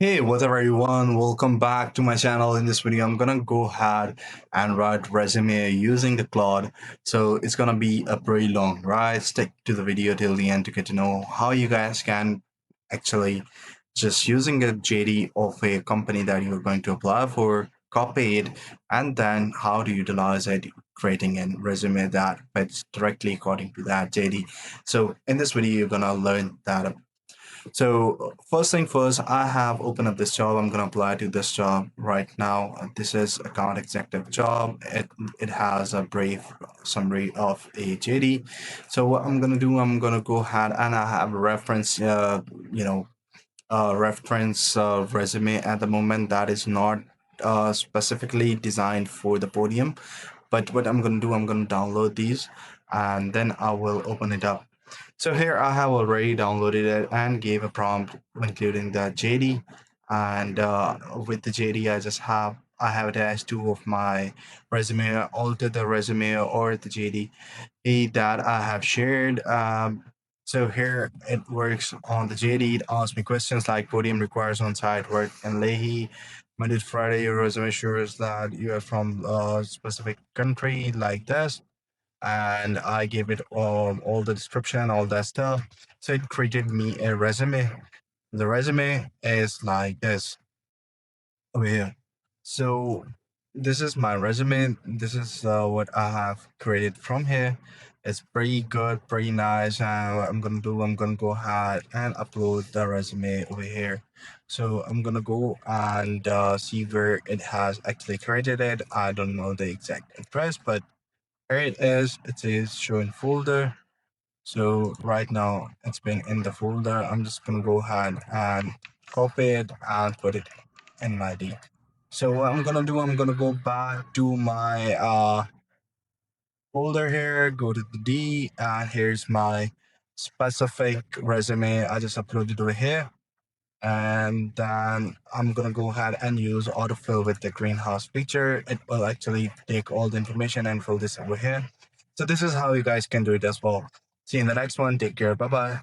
Hey, what's up everyone? Welcome back to my channel. In this video, I'm gonna go ahead and write resume using the Claude. So it's gonna be a pretty long ride. Stick to the video till the end to get to know how you guys can actually just using a JD of a company that you're going to apply for, copy it, and then how to utilize it, creating a resume that fits directly according to that JD. So in this video, you're gonna learn that. So first thing first, I have opened up this job. I'm gonna apply to this job right now. This is account executive job. It has a brief summary of a JD. So what I'm gonna do, I'm gonna go ahead and I have a reference, reference resume at the moment that is not specifically designed for the podium. But what I'm gonna do, I'm gonna download these and then I will open it up. So here I have already downloaded it and gave a prompt including the JD, and with the JD I have attached two of my resume, alter the resume or the JD that I have shared. So here it works on the JD. It asks me questions like podium requires on-site work in Leahy. Monday to Friday, your resume shows that you are from a specific country like this, and I gave it all the description, all that stuff. So it created me a resume. The resume is like this over here. So this is my resume. This is what I have created from here. It's pretty good, pretty nice. And what I'm gonna do, I'm gonna go ahead and upload the resume over here. So I'm gonna go and see where it has actually created it. I don't know the exact address, but here it is. It says show in folder. So right now it's been in the folder. I'm just gonna go ahead and copy it and put it in my D. So what I'm gonna do, I'm gonna go back to my folder here, go to the D, and here's my specific resume. I just uploaded over here. And then I'm gonna go ahead and use autofill with the greenhouse feature. It will actually take all the information and fill this over here. So this is how you guys can do it as well. See you in the next one. Take care. Bye bye.